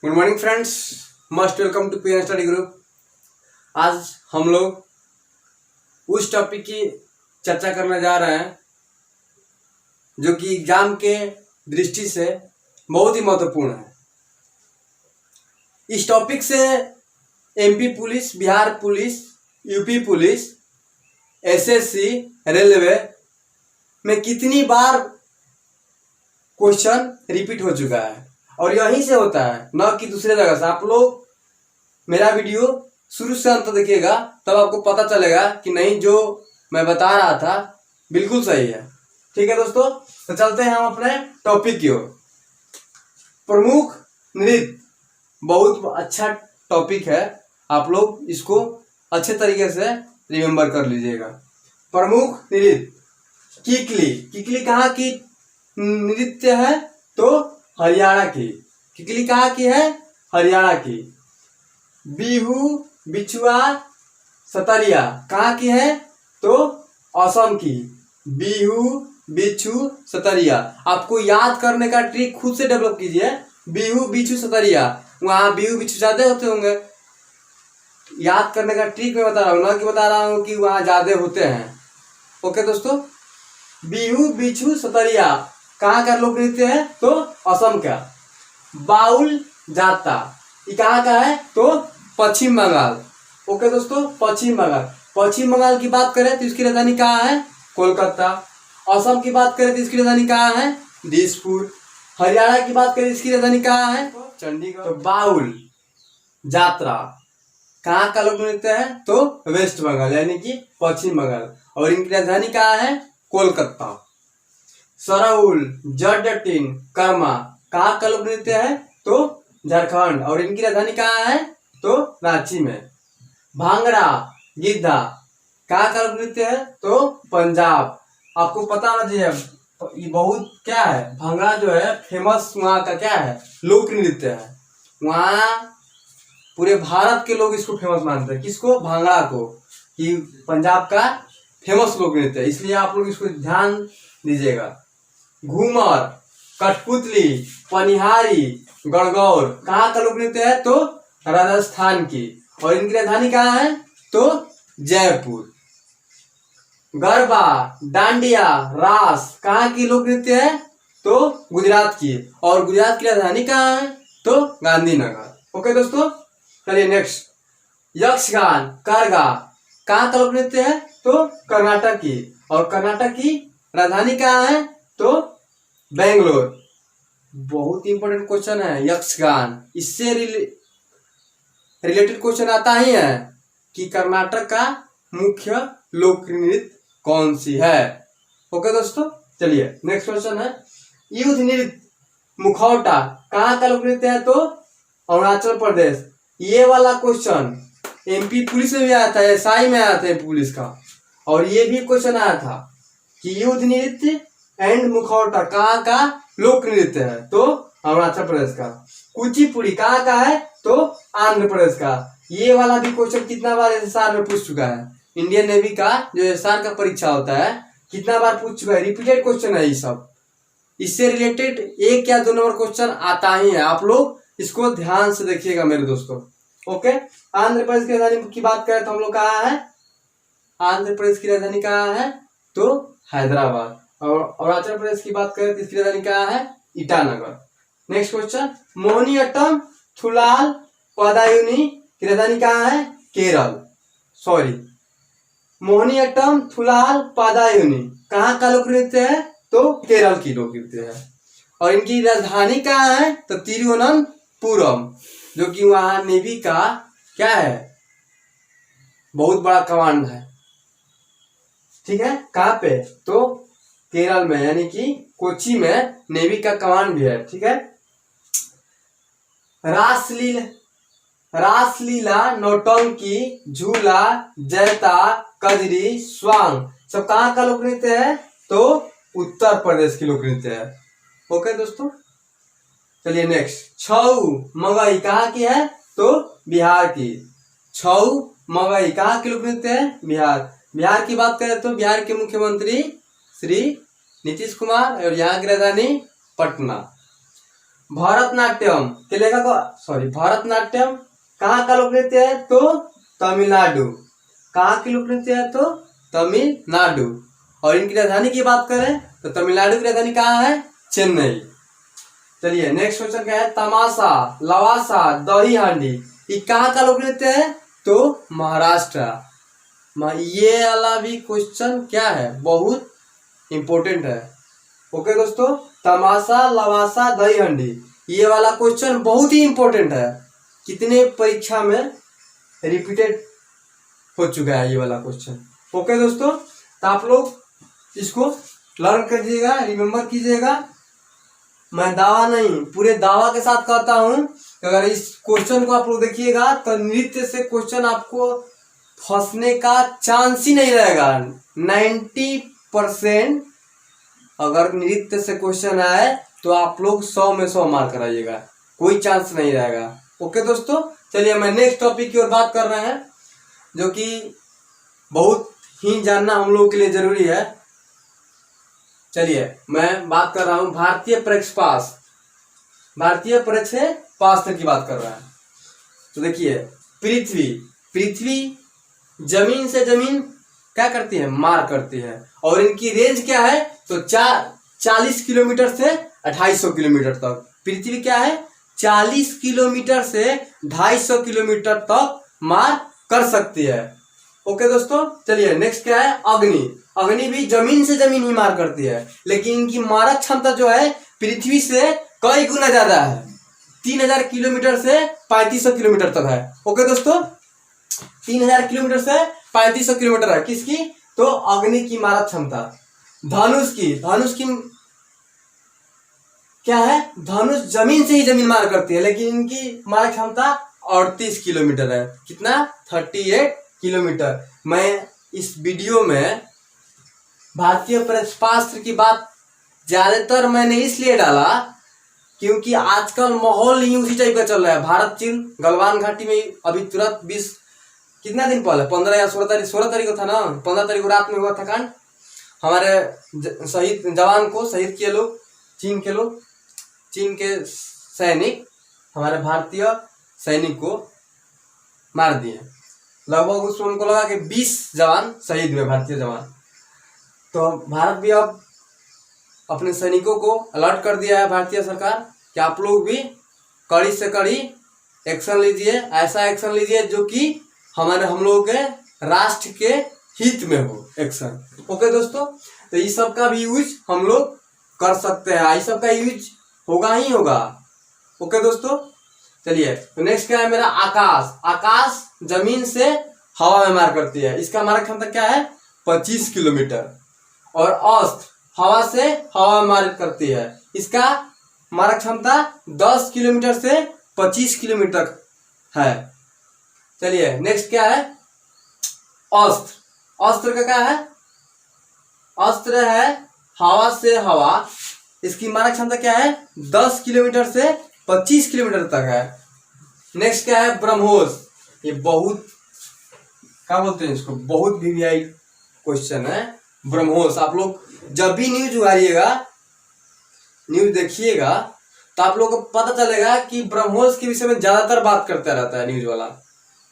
Good morning friends, must welcome to PN study group. आज हम लोग उस टॉपिक की चर्चा करने जा रहे हैं जो कि एग्जाम के दृष्टि से बहुत ही महत्वपूर्ण है। इस टॉपिक से MP police, Bihar police, UP police, SSC, railway में कितनी बार क्वेश्चन रिपीट हो चुका है और यहीं से होता है, न कि दूसरे जगह से। आप लोग मेरा वीडियो शुरू से अंत देखिएगा, तब आपको पता चलेगा कि नहीं, जो मैं बता रहा था बिल्कुल सही है। ठीक है दोस्तों, तो चलते हैं हम अपने टॉपिक की ओर। प्रमुख नृत्य बहुत अच्छा टॉपिक है, आप लोग इसको अच्छे तरीके से रिमेम्बर कर लीजिएगा। प्रमुख नृत्य किकली। किकली कहाँ की नृत्य है? तो हरियाणा की। किकली कहाँ की है? हरियाणा की। बिहू, बिछुआ, सतरिया कहाँ की है? तो असम की। बिहू, बिच्छू, सतरिया। आपको याद करने का ट्रिक खुद से डेवलप कीजिए। बिहू, बिच्छू, सतरिया, वहां बिहू बिच्छू ज्यादा होते होंगे। याद करने का ट्रिक मैं बता रहा हूँ, ना कि बता रहा हूँ कि वहां ज्यादा होते हैं। ओके दोस्तों, बिहू, बिच्छू, सतरिया कहाँ का लोक नृत्य है? तो असम का। बाउल जाता ये कहाँ का है? तो पश्चिम बंगाल। ओके दोस्तों, पश्चिम बंगाल। पश्चिम बंगाल की बात करें तो इसकी राजधानी कहाँ है? कोलकाता। असम की बात करें तो इसकी राजधानी कहाँ है? दिसपुर। हरियाणा की बात करें इसकी राजधानी कहाँ है? चंडीगढ़। तो बाउल जात्रा कहाँ का लोक नृत्य है? तो वेस्ट बंगाल यानी कि पश्चिम बंगाल, और इनकी राजधानी कहाँ है? कोलकाता। सरहुल, जट, कर्मा कहाँ का लोक नृत्य है? तो झारखंड, और इनकी राजधानी कहाँ है? तो रांची में। भांगड़ा, गिद्धा कहाँ का लोक नृत्य है? तो पंजाब। आपको पता होना चाहिए, ये बहुत क्या है, भांगड़ा जो है फेमस वहाँ का क्या है? लोक नृत्य है। वहाँ पूरे भारत के लोग इसको फेमस मानते हैं। किसको? भांगड़ा को, कि पंजाब का फेमस लोक नृत्य है, इसलिए आप लोग इसको ध्यान दीजिएगा। घूमर, कठपुतली, पनिहारी, गणगौर कहाँ का लोक नृत्य है? तो राजस्थान की, और इनकी राजधानी कहाँ है? तो जयपुर। गरबा, डांडिया, रास कहाँ की लोक नृत्य है? तो गुजरात की, और गुजरात की राजधानी कहाँ है? तो गांधीनगर। ओके दोस्तों, चलिए नेक्स्ट। यक्षगान, करगा कहाँ का लोक नृत्य है? तो कर्नाटक की, और कर्नाटक की राजधानी कहाँ है? तो बेंगलोर। बहुत इंपॉर्टेंट क्वेश्चन है यक्षगान, इससे रिलेटेड क्वेश्चन आता ही है कि कर्नाटक का मुख्य लोक नृत्य कौन सी है। ओके दोस्तों, चलिए नेक्स्ट क्वेश्चन है युद्ध नृत्य मुखौटा कहाँ का लोक नृत्य है? तो अरुणाचल प्रदेश। ये वाला क्वेश्चन एमपी पुलिस में भी आया था, एसआई में आया था एमपी पुलिस का, और ये भी क्वेश्चन आया था कि युद्ध नृत्य एंड मुखौटा कहाँ का लोक नृत्य है? तो अरुणाचल प्रदेश का। कुचिपुड़ी कहाँ का है? तो आंध्र प्रदेश का। ये वाला भी क्वेश्चन कितना बार एसआर में पूछ चुका है। इंडियन नेवी का जो एसआर का परीक्षा होता है कितना बार पूछ चुका है, रिपीटेड क्वेश्चन है ये सब। इससे रिलेटेड एक या दो नंबर क्वेश्चन आता ही है, आप लोग इसको ध्यान से देखिएगा मेरे दोस्तों। ओके, आंध्र प्रदेश की राजधानी की बात करें तो हम लोग कहाँ है? आंध्र प्रदेश की राजधानी कहाँ है? तो हैदराबाद। और अरुणाचल प्रदेश की बात करें तो इसकी राजधानी कहाँ है? ईटानगर। नेक्स्ट क्वेश्चन, मोहिनीअट्टम थुलाल पदायुनी की राजधानी कहाँ है? केरल। सॉरी, मोहिनीअट्टम थुलाल पदायुनी कहाँ का लोक नृत्य है? तो केरल की लोक नृत्य है, और इनकी राजधानी कहाँ है? तो तिरुवनंतपुरम, जो कि वहां नेवी का क्या है? बहुत बड़ा कमांड है। ठीक है, कहाँ पे? तो केरल में, यानी कि कोची में नेवी का कमांड भी है। ठीक है। रासलीला, नौटंकी, झूला, जैता, कजरी, स्वांग सब कहाँ का लोक नृत्य है? तो उत्तर प्रदेश की लोक नृत्य है। ओके दोस्तों, चलिए नेक्स्ट। छऊ मगई कहाँ की है? तो बिहार की। छऊ मगई कहाँ की लोक नृत्य है? बिहार। बिहार की बात करें तो बिहार के मुख्यमंत्री श्री नीतीश कुमार, और यहाँ की राजधानी पटना। भरतनाट्यम के लेखक, सॉरी, भरतनाट्यम कहाँ का लोक नृत्य है? तो तमिलनाडु। कहाँ की लोक नृत्य है? तो तमिलनाडु। और इनकी राजधानी की बात करें तो तमिलनाडु की राजधानी कहाँ है? चेन्नई। चलिए नेक्स्ट क्वेश्चन क्या है? तमाशा, लवासा, दही हांडी, ये कहाँ का लोक नृत्य है? तो महाराष्ट्र। ये वाला भी क्वेश्चन क्या है? बहुत इंपॉर्टेंट है। ओके दोस्तों, तमाशा, लवासा, दही हांडी, ये वाला क्वेश्चन बहुत ही इंपॉर्टेंट है। कितने परीक्षा में रिपीटेड हो चुका है ये वाला क्वेश्चन। ओके दोस्तों, तो आप लोग इसको लर्न कीजिएगा, रिमेम्बर कीजिएगा। मैं दावा नहीं, पूरे दावा के साथ कहता हूं कि अगर इस क्वेश्चन को आप लोग देखिएगा तो नृत्य से क्वेश्चन आपको फंसने का चांस ही नहीं रहेगा। 90% अगर नृत्य से क्वेश्चन आए तो आप लोग 100 में 100 मार्क कराइएगा, कोई चांस नहीं रहेगा। ओके दोस्तों, चलिए मैं नेक्स्ट टॉपिक की ओर बात कर रहे हैं, जो कि बहुत ही जानना हम लोगों के लिए जरूरी है। चलिए मैं बात कर रहा हूं भारतीय प्रेक्षपात, भारतीय प्रेक्षपात की बात कर रहा है। तो देखिए, पृथ्वी जमीन से जमीन क्या करती है? मार करती है। और इनकी रेंज क्या है? तो 40 किलोमीटर से 250 किलोमीटर तक। पृथ्वी क्या है? 40 किलोमीटर से 250 किलोमीटर तक मार कर सकती है। ओके दोस्तों, चलिए नेक्स्ट क्या है? अग्नि भी जमीन से जमीन ही मार करती है, लेकिन इनकी मारक क्षमता जो है पृथ्वी से कई गुना ज्यादा है। 3000 किलोमीटर से 3500 किलोमीटर तक है। ओके दोस्तों, 3000 किलोमीटर से 3500 किलोमीटर है किसकी? तो अग्नि की मारक क्षमता। धनुष की क्या है? धनुष जमीन से ही जमीन मार करती है, लेकिन इनकी मारक क्षमता 38 किलोमीटर है। कितना? 38 किलोमीटर। मैं इस वीडियो में भारतीय प्रेक्षपात की बात ज्यादातर मैंने इसलिए डाला क्योंकि आजकल माहौल ही उसी टाइप का चल रहा है। भारत चीन गलवान घाटी में अभी तुरंत 20 कितना दिन पहले 15 या 16 तारीख को था ना, 15 तारीख को रात में हुआ था कांड। हमारे शहीद जवान को शहीद किए लोग, चीन के सैनिक हमारे भारतीय सैनिक को मार दिए। लगभग उसमें उनको लगा कि 20 जवान शहीद हुए, भारतीय जवान। तो भारत भी अब अपने सैनिकों को अलर्ट कर दिया है, भारतीय सरकार, कि आप लोग भी कड़ी से कड़ी एक्शन लीजिए, ऐसा एक्शन लीजिए जो कि हम लोगों के राष्ट्र के हित में हो एक्शन। ओके दोस्तों, तो इस सब का भी यूज हम लोग कर सकते हैं, इस सब का यूज होगा ही होगा। ओके दोस्तों, चलिए तो नेक्स्ट क्या है मेरा? आकाश जमीन से हवा में मार करती है। इसका मारक क्षमता क्या है? 25 किलोमीटर। और अस्त्र हवा से हवा में मार करती है, इसका मारक क्षमता 10 किलोमीटर से 25 किलोमीटर है। चलिए नेक्स्ट क्या है? अस्त्र का क्या है? अस्त्र है हवा से हवा, इसकी मारक क्षमता क्या है? 10 किलोमीटर से 25 किलोमीटर तक है। नेक्स्ट क्या है? ब्रह्मोस। ये बहुत क्या बोलते हैं इसको, बहुत वीवीआई क्वेश्चन है ब्रह्मोस। आप लोग जब भी न्यूज उगारिएगा, न्यूज देखिएगा, तो आप लोगों को पता चलेगा कि ब्रह्मोस के विषय में ज्यादातर बात करता रहता है न्यूज वाला,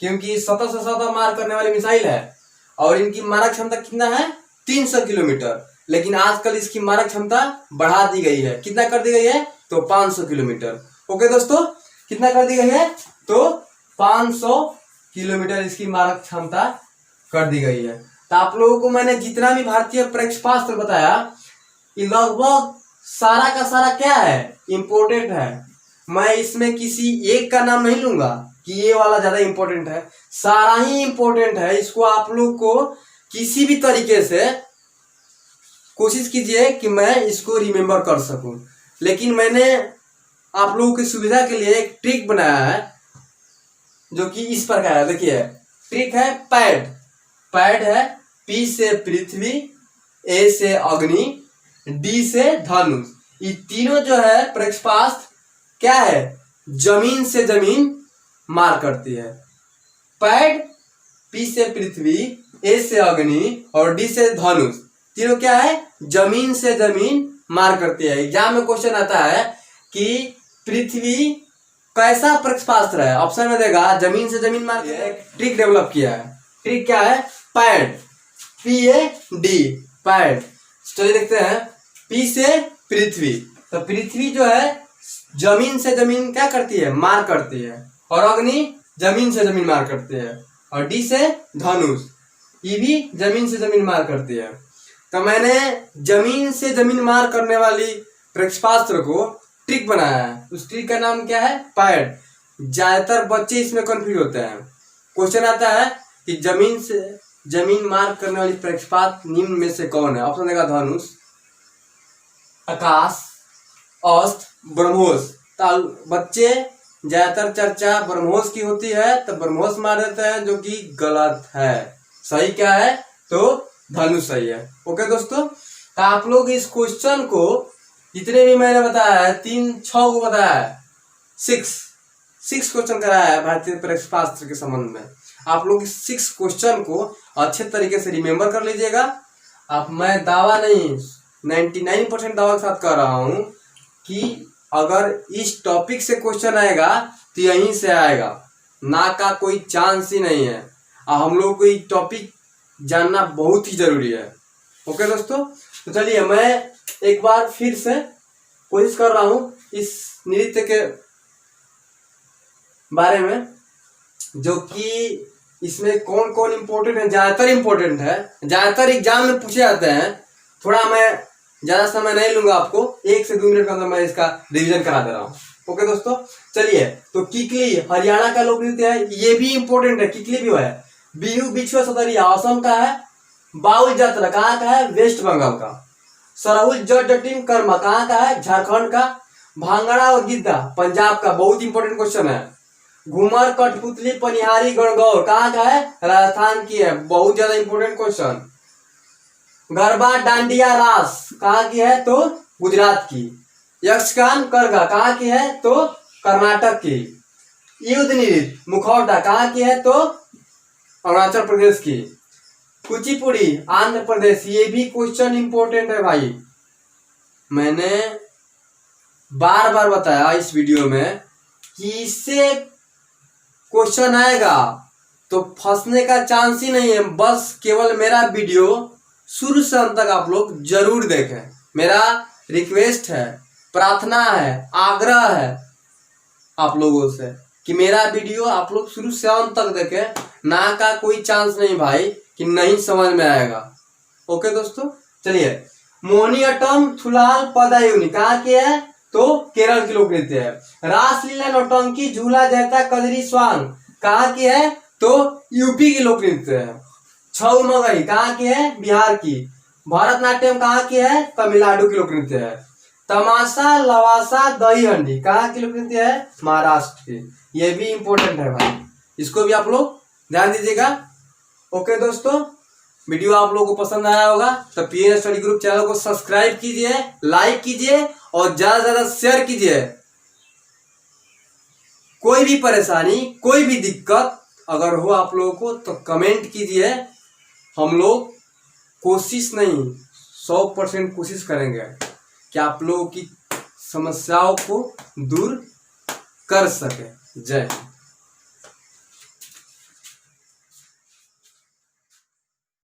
क्योंकि 700 से 700 मार करने वाली मिसाइल है। और इनकी मारक क्षमता कितना है? 300 किलोमीटर। लेकिन आजकल इसकी मारक क्षमता बढ़ा दी गई है। कितना कर दी गई है? तो 500 किलोमीटर। ओके दोस्तों, कितना कर दी गई है? तो 500 किलोमीटर इसकी मारक क्षमता कर दी गई है। तो आप लोगों को मैंने जितना भी भारतीय प्रेक्षपात बताया, ये लगभग सारा का सारा क्या है? इम्पोर्टेंट है। मैं इसमें किसी एक का नाम नहीं लूंगा कि ये वाला ज्यादा इम्पोर्टेंट है, सारा ही इम्पोर्टेंट है। इसको आप लोग को किसी भी तरीके से कोशिश कीजिए कि मैं इसको रिमेम्बर कर सकूं। लेकिन मैंने आप लोगों की सुविधा के लिए एक ट्रिक बनाया है, जो कि इस प्रकार है। देखिए, ट्रिक है पैड है। पी से पृथ्वी, ए से अग्नि, डी से धनुष। ये तीनों जो है प्रेक्षपात क्या है? जमीन से जमीन मार करती है। पैड, पी से पृथ्वी, ए से अग्नि और डी से धनुष, तीनों क्या है? जमीन से जमीन मार करती है। एग्जाम में क्वेश्चन आता है कि पृथ्वी कैसा प्रक्षेपास्त्र है? ऑप्शन में देगा जमीन से जमीन मार के ट्रिक डेवलप किया है। ट्रिक क्या है? Pad, PAD, pad. चलिए देखते हैं। P से पृथ्वी, तो पृथ्वी जो है जमीन से जमीन क्या करती है? मार करती है। और अग्नि जमीन से जमीन मार करती है। और D से धनुष, ये भी जमीन से जमीन मार करती है। तो मैंने जमीन से जमीन मार करने वाली प्रक्षेपास्त्र को ट्रिक बनाया है। उस ट्रिक का नाम क्या है? पैड। ज्यादातर बच्चे इसमें कंफ्यूज होते हैं। क्वेश्चन आता है कि जमीन से जमीन मार करने वाली प्रक्षेपास्त्र निम्न में से कौन है? ऑप्शन देगा धनुष, आकाश, अस्त्र, ब्रह्मोस। तो बच्चे ज्यादातर चर्चा ब्रह्मोस की होती है, तो ब्रह्मोस मार देते हैं, जो कि गलत है। सही क्या है? तो धनुष सही है। ओके दोस्तों, तो आप लोग इस क्वेश्चन को जितने भी मैंने बताया है, 3-6 को बताया है, 6 क्वेश्चन कराया है भारतीय प्रक्षेपास्त्र के संबंध में। आप लोग इस 6 क्वेश्चन को अच्छे तरीके से रिमेम्बर कर लीजिएगा। अब मैं दावा नहीं, 99% दावा के साथ कह रहा हूं कि अगर इस टॉपिक से क्वेश्चन आएगा तो यहीं से आएगा, ना का कोई चांस ही नहीं है। हम लोग को ये टॉपिक जानना बहुत ही जरूरी है। ओके दोस्तों, तो चलिए मैं एक बार फिर से कोशिश कर रहा हूं इस नृत्य के बारे में, जो कि इसमें कौन कौन इम्पोर्टेंट है। ज्यादातर इम्पोर्टेंट है, ज्यादातर एग्जाम में पूछे जाते हैं। थोड़ा मैं ज्यादा समय नहीं लूंगा, आपको 1 से 2 मिनट के अंदर मैं इसका रिवीजन करा दे रहा हूँ। ओके दोस्तों, चलिए। तो किकली हरियाणा का लोक नृत्य है, ये भी इम्पोर्टेंट है, किकली भी है। बिहू बिछुआ सदरिया असम का है। बाउल जात्रा कहाँ का है? वेस्ट बंगाल का। सरहुल जट जटिन कर्मा कहाँ का है? झारखंड का। भांगड़ा और गिद्धा पंजाब का, बहुत इंपॉर्टेंट क्वेश्चन है। घूमर कठपुतली पनिहारी गणगौर कहाँ का है? राजस्थान की है, बहुत ज्यादा इंपॉर्टेंट क्वेश्चन। गरबा डांडिया रास कहाँ की है? तो गुजरात की। यक्षगान करगा कहाँ की है? तो कर्नाटक की। युद्ध नृत्य मुखौटा कहाँ की है? तो अरुणाचल प्रदेश की। कुचिपुड़ी आंध्र प्रदेश, ये भी क्वेश्चन इंपॉर्टेंट है भाई। मैंने बार बार बताया इस वीडियो में कि इससे क्वेश्चन आएगा तो फंसने का चांस ही नहीं है। बस केवल मेरा वीडियो शुरू से अंत तक आप लोग जरूर देखें। मेरा रिक्वेस्ट है, प्रार्थना है, आग्रह है आप लोगों से कि मेरा वीडियो आप लोग शुरू से अंत तक देखें। ना का कोई चांस नहीं भाई कि नहीं समझ में आएगा। ओके दोस्तों, चलिए। मोहिनीअट्टम थुलाल पदायुनी कहाँ की है? तो केरल की लोक नृत्य है। रासलीला नौटंकी झूला जैता कजरी स्वांग कहाँ की है? तो यूपी की लोक नृत्य है। छऊ मगही कहाँ की है? बिहार की। भरतनाट्यम कहाँ की है? तमिलनाडु की लोक नृत्य है। तमाशा लवासा दही हंडी कहाँ की लोक नृत्य है? महाराष्ट्र की। ये भी इंपॉर्टेंट है भाई, इसको भी आप लोग ध्यान दीजिएगा। ओके दोस्तों, वीडियो आप लोगों को पसंद आया होगा तो PN स्टडी ग्रुप चैनल को सब्सक्राइब कीजिए, लाइक कीजिए और ज्यादा से ज्यादा शेयर कीजिए। कोई भी परेशानी, कोई भी दिक्कत अगर हो आप लोगों को तो कमेंट कीजिए। हम लोग कोशिश नहीं, 100% कोशिश करेंगे कि आप लोगों की समस्याओं को दूर कर सके। जय हिंद।